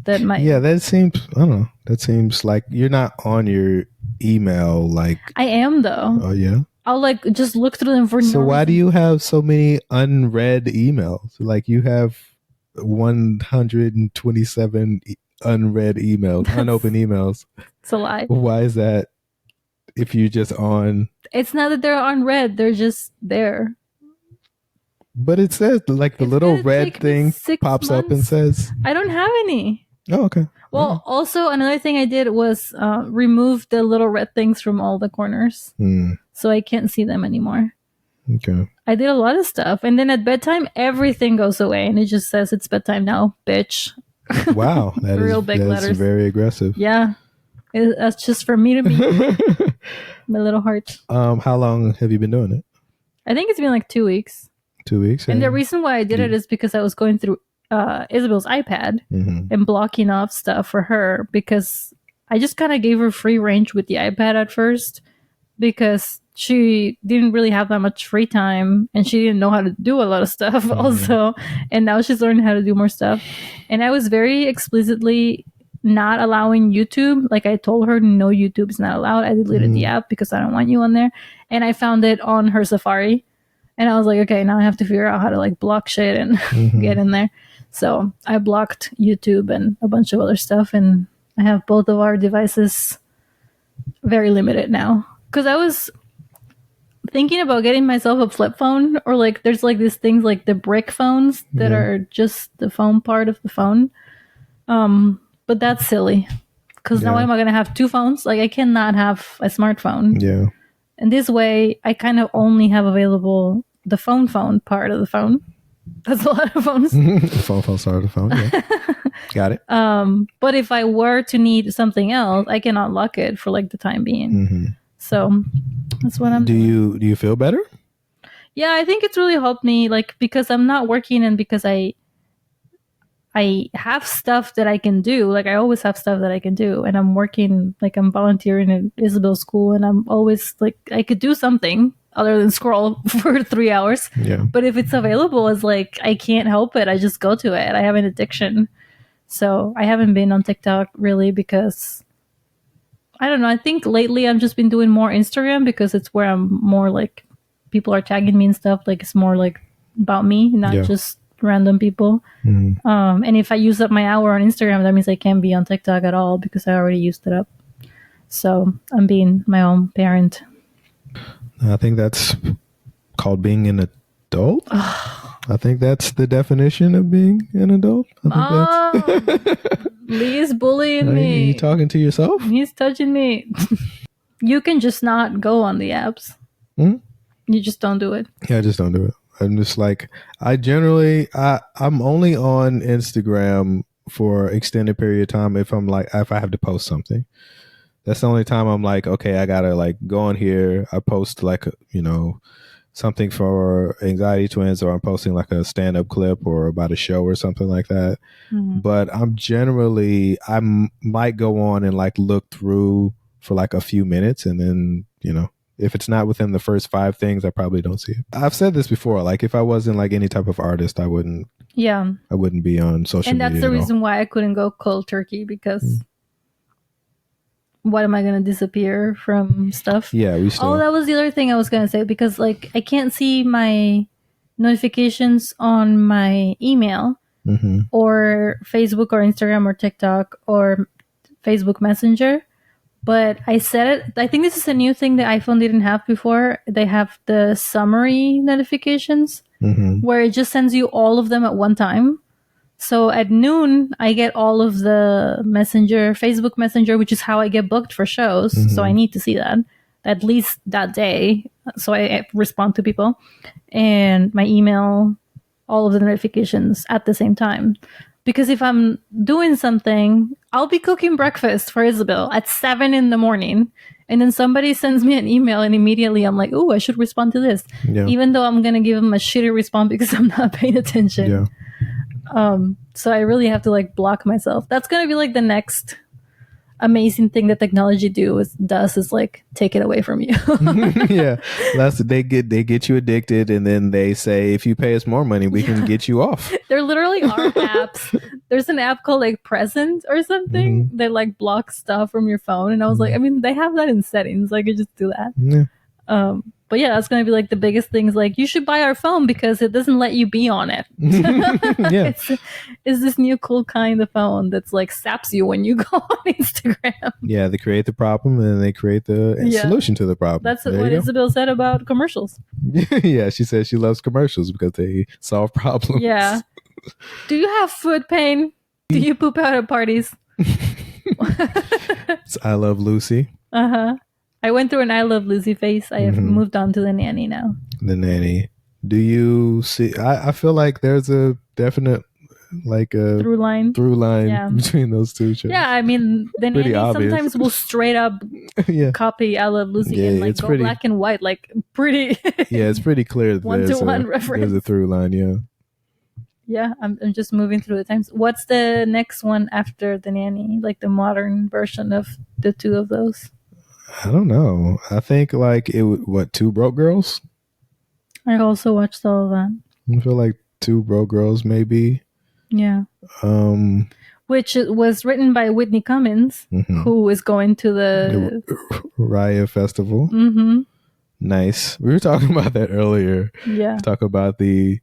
That seems, I don't know. That seems like you're not on your email like. I am though. Oh yeah. I'll like just look through them for. So why do you have so many unread emails? Like you have 127 unread emails, unopened emails. It's a lie. Why is that? If you just on. It's not that they're unread. They're just there. But it says like the It's little gonna red take me thing 6 pops up and months. says, I don't have any. "Oh, okay." Well, also another thing I did was remove the little red things from all the corners, so I can't see them anymore. Okay. I did a lot of stuff, and then at bedtime, everything goes away, and it just says it's bedtime now, bitch. Wow, Real big that's letters. very aggressive. Yeah, that's just for me to be my little heart. How long have you been doing it? I think it's been like 2 weeks. 2 weeks. And the reason why I did it is because I was going through Isabel's iPad and blocking off stuff for her, because I just kind of gave her free range with the iPad at first, because she didn't really have that much free time and she didn't know how to do a lot of stuff also. And now she's learning how to do more stuff. And I was very explicitly not allowing YouTube. Like, I told her, no, YouTube is not allowed. I deleted the app because I don't want you on there. And I found it on her Safari. And I was like, okay, now I have to figure out how to like block shit and get in there. So I blocked YouTube and a bunch of other stuff. And I have both of our devices very limited now. Because I was thinking about getting myself a flip phone, or like there's like these things like the brick phones that are just the phone part of the phone. But that's silly, because now am I going to have two phones? Like, I cannot have a smartphone. Yeah. And this way, I kind of only have available the phone part of the phone. That's a lot of phones. phone side of the phone. Yeah. Got it. But if I were to need something else, I can unlock it for like the time being. So that's what I'm doing. Do you feel better? Yeah, I think it's really helped me, like, because I'm not working and because I have stuff that I can do. Like, I always have stuff that I can do, and I'm working, like, I'm volunteering at Isabel's school, and I'm always like, I could do something other than scroll for 3 hours. Yeah. But if it's available, it's like, I can't help it. I just go to it. I have an addiction. So I haven't been on TikTok really because, I don't know, I think lately I've just been doing more Instagram because it's where I'm more like, people are tagging me and stuff. Like, it's more like about me, not just random people. And if I use up my hour on Instagram, that means I can't be on TikTok at all because I already used it up. So I'm being my own parent. I think that's called being an adult. I think that's the definition of being an adult. I think that's... Lee is bullying me. Are you talking to yourself? He's touching me. You can just not go on the apps. You just don't do it. Yeah, I just don't do it. I'm just like, I'm only on Instagram for extended period of time if I have to post something. That's the only time I'm like, okay, I gotta like go on here. I post like, something for Anxiety Twins, or I'm posting like a stand-up clip or about a show or something like that. But I might go on and like look through for like a few minutes, and then, if it's not within the first 5 things, I probably don't see it. I've said this before, like if I wasn't like any type of artist, I wouldn't be on social media. And that's the reason why I couldn't go cold turkey, because what am I going to disappear from stuff? Yeah, that was the other thing I was going to say, because like I can't see my notifications on my email or Facebook or Instagram or TikTok or Facebook Messenger. But I set it. I think this is a new thing that iPhone didn't have before. They have the summary notifications where it just sends you all of them at one time. So at noon, I get all of the Facebook Messenger, which is how I get booked for shows. So I need to see that at least that day. So I respond to people, and my email, all of the notifications at the same time. Because if I'm doing something, I'll be cooking breakfast for Isabel at 7 a.m. And then somebody sends me an email, and immediately I'm like, oh, I should respond to this. Yeah. Even though I'm going to give them a shitty response because I'm not paying attention. Yeah. So I really have to like block myself. That's going to be like the next amazing thing that technology does is like take it away from you. Yeah, they get you addicted, and then they say, if you pay us more money, we can get you off. There literally are apps. There's an app called like Present or something that like blocks stuff from your phone, and I was like, I mean, they have that in settings. I could just do that. Yeah. But yeah, that's going to be like the biggest things. Like, you should buy our phone because it doesn't let you be on it. Yeah. It's this new cool kind of phone that's like saps you when you go on Instagram. Yeah, they create the problem and they create the Yeah. solution to the problem. That's There what you go. Isabel said about commercials. Yeah, she says she loves commercials because they solve problems. Yeah. Do you have foot pain? Do you poop out at parties? It's I Love Lucy, Uh-huh. I went through an I Love Lucy phase. I have moved on to the nanny now. The Nanny. Do you see? I feel like there's a definite like a Through line. Yeah. between those two shows. Yeah, I mean, the Pretty nanny obvious. sometimes will straight up Yeah, copy I Love Lucy Yeah, and like it's go pretty- black and white, like pretty. yeah, it's pretty clear that One-to-one there's a reference. through line. Yeah, Yeah, I'm just moving through the times. What's the next one after the nanny? Like the modern version of the two of those? I don't know. I think like it. What, Two Broke Girls? I also watched all of that. I feel like Two Broke Girls maybe. Yeah. Um, Which was written by Whitney Cummings, mhm. who is going to the. Raya Festival. Mm-hmm. Nice. We were talking about that earlier. Yeah. Talk about the.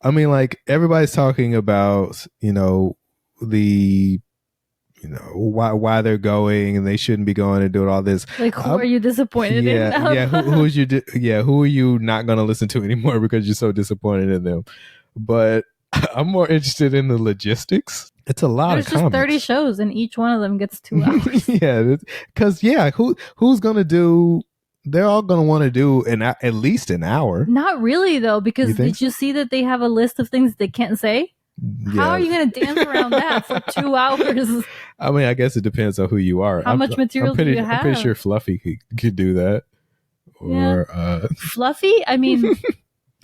I mean, like everybody's talking about why they're going and they shouldn't be going and doing all this. Like, who are you disappointed in? Yeah. Who's you? Who are you not going to listen to anymore because you're so disappointed in them? But I'm more interested in the logistics. It's a lot There's of just comics. 30 shows and each one of them gets 2 hours. Yeah, because who's going to do? They're all going to want to do at least an hour. Not really, though, because You think did you see that they have a list of things they can't say? How are you going to dance around that for 2 hours? I mean, I guess it depends on who you are. How much material do you I'm pretty have? sure Fluffy could do that. Or Fluffy? I mean,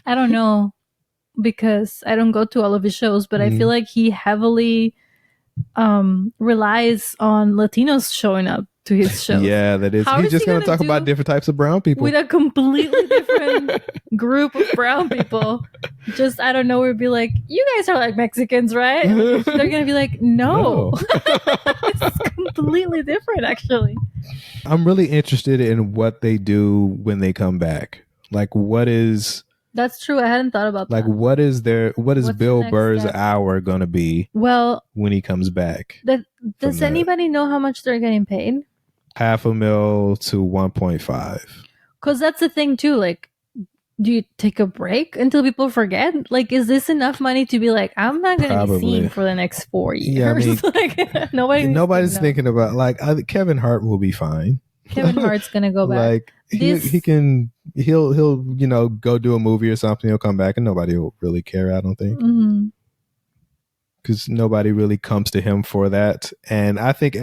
I don't know because I don't go to all of his shows, but I feel like he heavily relies on Latinos showing up to his shows. yeah, that is. How He's is just he going to gonna talk about do different types of brown people. with a completely different group of brown people. Just out of nowhere be like, you guys are like Mexicans, right? They're gonna be like, no. It's completely different, actually. I'm really interested in what they do when they come back. Like, what is That's true. I hadn't thought about like that. what is What's the Bill next Burr's step? hour going to be Well, when he comes back? does that. anybody know how much they're getting paid? $500,000 to 1.5. Because that's the thing too. Like, do you take a break until people forget? Like, is this enough money to be like, I'm not going to be Probably. seen for the next 4 years? Yeah, I mean, like, nobody's thinking about like Kevin Hart will be fine. Kevin Hart's going to go back. Like he'll go do a movie or something. He'll come back and nobody will really care. I don't think. Mm-hmm. Because nobody really comes to him for that. And I think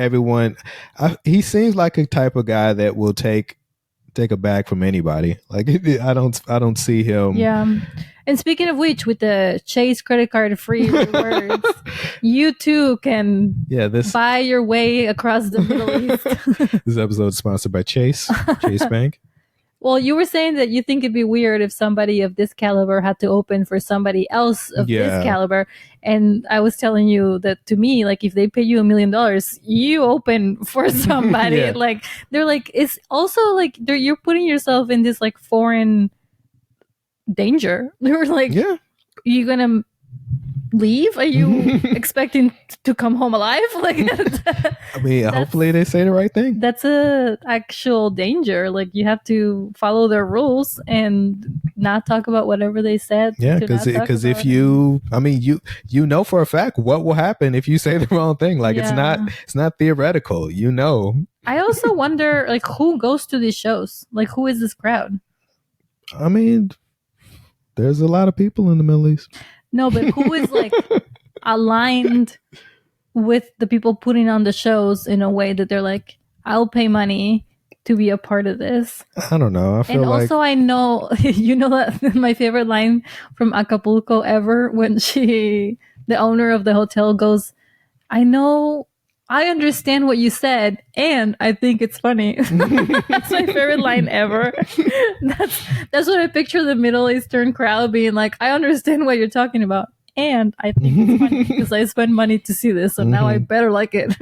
he seems like a type of guy that will take a bag from anybody. Like I don't see him. Yeah. And speaking of which, with the Chase credit card free rewards, you too can buy your way across the Middle East. This episode is sponsored by Chase Bank. Well, you were saying that you think it'd be weird if somebody of this caliber had to open for somebody else of this caliber. And I was telling you that to me, like if they pay you $1 million, you open for somebody. Yeah. Like they're like, it's also like you're putting yourself in this like foreign danger. They're like, you gonna leave? Are you expecting to come home alive? Like, I mean, hopefully they say the right thing. That's a actual danger. Like you have to follow their rules and not talk about whatever they said. Yeah, because if you know for a fact what will happen if you say the wrong thing. Like it's not theoretical. I also wonder like who goes to these shows. Like who is this crowd? I mean, there's a lot of people in the Middle East. No, but who is like aligned with the people putting on the shows in a way that they're like, I'll pay money to be a part of this. I don't know. I feel also I know, that my favorite line from Acapulco ever when the owner of the hotel goes, I understand what you said, and I think it's funny. That's my favorite line ever. That's what I picture the Middle Eastern crowd being like, I understand what you're talking about, and I think it's funny because I spend money to see this, so now I better like it.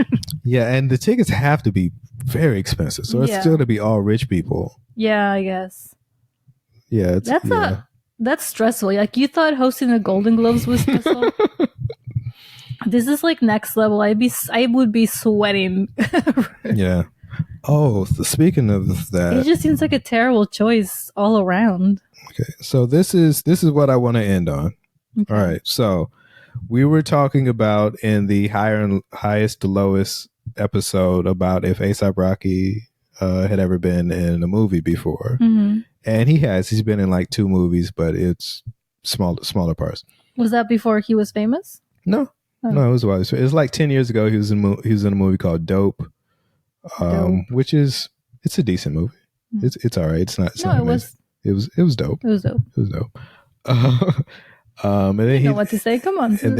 Yeah, and the tickets have to be very expensive, so it's still to be all rich people. Yeah, I guess. Yeah, it's That's stressful. Like you thought hosting the Golden Globes was stressful. This is like next level. I would be sweating. Yeah. Oh, speaking of that, it just seems like a terrible choice all around. Okay, so this is what I want to end on. Okay. All right, so we were talking about in the highest to lowest episode about if A$AP Rocky had ever been in a movie before, and he's been in like 2 movies, but it's smaller parts. Was that before he was famous? No, no, it was like 10 years ago. He was in a movie called Dope. Which is it's a decent movie. It's all right. It's not. It was dope. It was dope. It was dope. And then you know what to say. Come on, and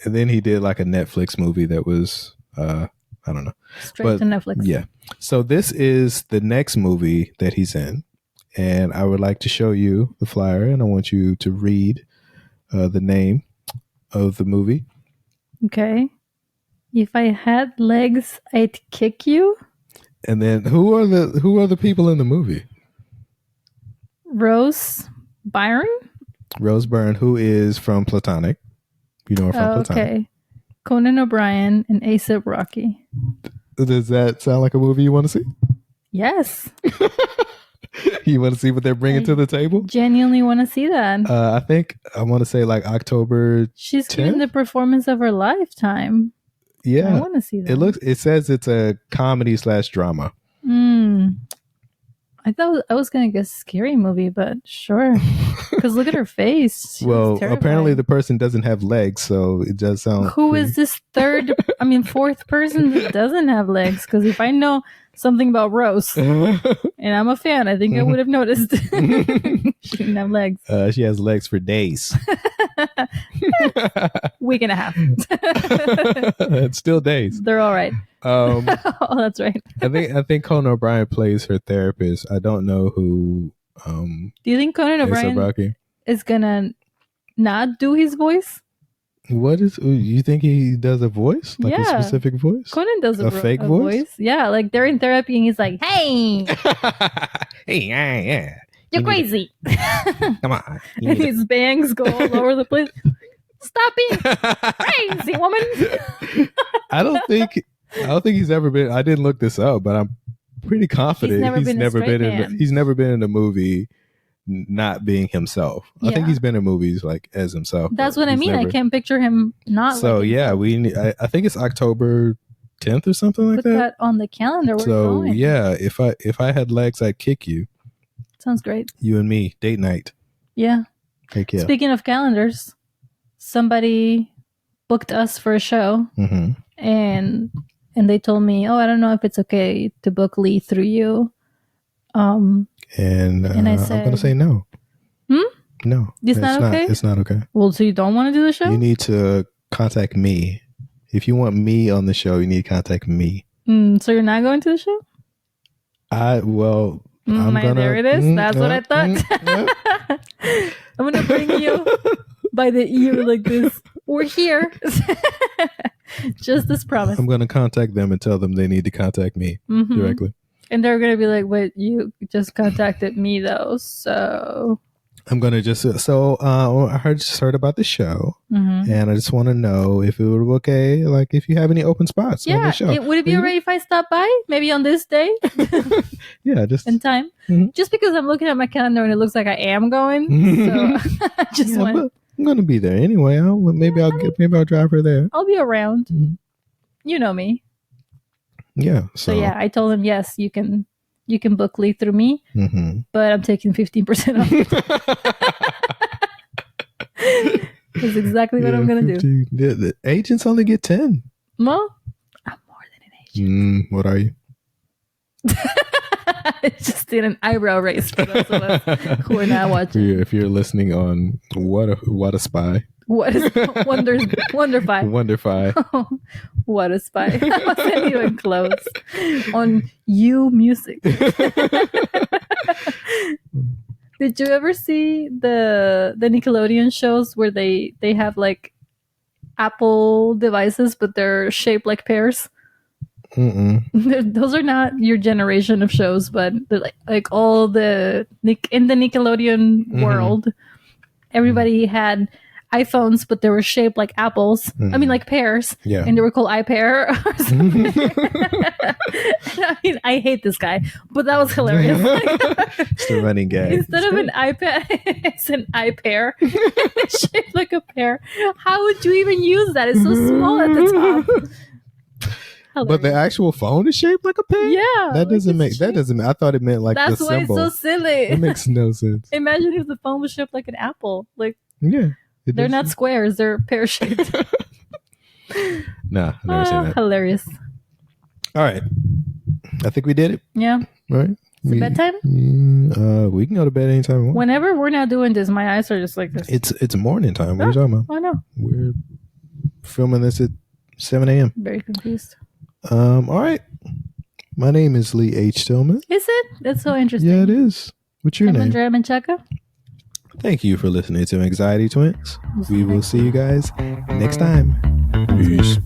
then he did like a Netflix movie that was I don't know, straight to Netflix. Yeah. So this is the next movie that he's in, and I would like to show you the flyer, and I want you to read the name of the movie. Okay. If I had legs, I'd kick you. And then who are the people in the movie? Rose Byrne, who is from Platonic. You know her from Platonic. Okay. Conan O'Brien and A$AP Rocky. Does that sound like a movie you want to see? Yes. You want to see what they're bringing to the table? Genuinely want to see that. I think I want to say like October. She's 10th? Giving the performance of her lifetime. Yeah, I want to see that. It says it's a comedy / drama. I thought I was gonna guess scary movie, but sure. Because look at her face. Well, apparently the person doesn't have legs, so it does sound. Who is this fourth person that doesn't have legs? Because if I know something about Rose, and I'm a fan, I think I would have noticed. She didn't have legs. She has legs for days. Week and a half. It's still days. They're all right. Oh, that's right. I think Conan O'Brien plays her therapist. I don't know who. Do you think Conan O'Brien is gonna not do his voice? What is you think he does a voice? Like a specific voice? Conan does a fake voice? Yeah, like they're in therapy and he's like, "Hey, hey, yeah. You're crazy. Come on." And his bangs go all over the place. Stop being crazy, woman. I don't think he's ever been. I didn't look this up, but I'm pretty confident he's never been in a movie not being himself. Yeah. I think he's been in movies like as himself. That's what I mean. I can't picture him not. So I think it's October 10th or something like that. Put that on the calendar. So yeah, if I had legs, I'd kick you. Sounds great. You and me, date night. Yeah. Heck yeah. Speaking of calendars, somebody booked us for a show, and they told me, "Oh, I don't know if it's okay to book Lee through you." And I said, I'm going to say no. No, it's not okay. It's not okay. Well, so you don't want to do the show? You need to contact me. If you want me on the show, you need to contact me. So you're not going to the show? There it is. That's what I thought. I'm gonna bring you by the ear like this. We're here. Just this promise. I'm gonna contact them and tell them they need to contact me directly. And they're gonna be like, "Wait, you just contacted me though, so." I'm gonna I just heard about the show, and I just want to know if it would be okay, like if you have any open spops on the show. Would it be alright if I stop by maybe on this day? Yeah, just in time. Just because I'm looking at my calendar and it looks like I am going, so I just went. I'm gonna be there anyway. Maybe I'll drive her there. I'll be around. You know me. Yeah. So yeah, I told him yes, you can book Lee through me, but I'm taking 15% off. That's exactly what I'm gonna 15. do. The agents only get 10. Well, I'm more than an agent. What are you? I just did an eyebrow raise for those of us who are not watching. If you're listening on What a Spy. What is Wondify? Wondify. Oh, what a spy. I wasn't even close. On You Music. Did you ever see the Nickelodeon shows where they have like Apple devices but they're shaped like pears? Those are not your generation of shows, but they're like all the in the Nickelodeon world. Everybody had iPhones, but they were shaped like apples. I mean, like pears. Yeah. And they were called iPear or something. I mean, I hate this guy, but that was hilarious. It's the running gag. Instead of an iPad, it's an iPear. Shaped like a pear. How would you even use that? It's so small at the top. Hilarious. But the actual phone is shaped like a pear? Yeah. That doesn't make, I thought it meant like that's the why symbol. it's so silly. It makes no sense. Imagine if the phone was shaped like an apple. Like, yeah. They're not squares, they're pear shaped. Nah, I've never seen that. Hilarious. All right. I think we did it. Yeah. All right. Is it bedtime? We can go to bed anytime we want. Whenever we're not doing this, my eyes are just like this. It's morning time. What are you talking about? I know. We're filming this at 7 a.m. Very confused. All right. My name is Lee H. Tillman. Is it? That's so interesting. Yeah, it is. What's your name? Andrea Menchaca. Thank you for listening to Anxiety Twins. We will see you guys next time. Peace.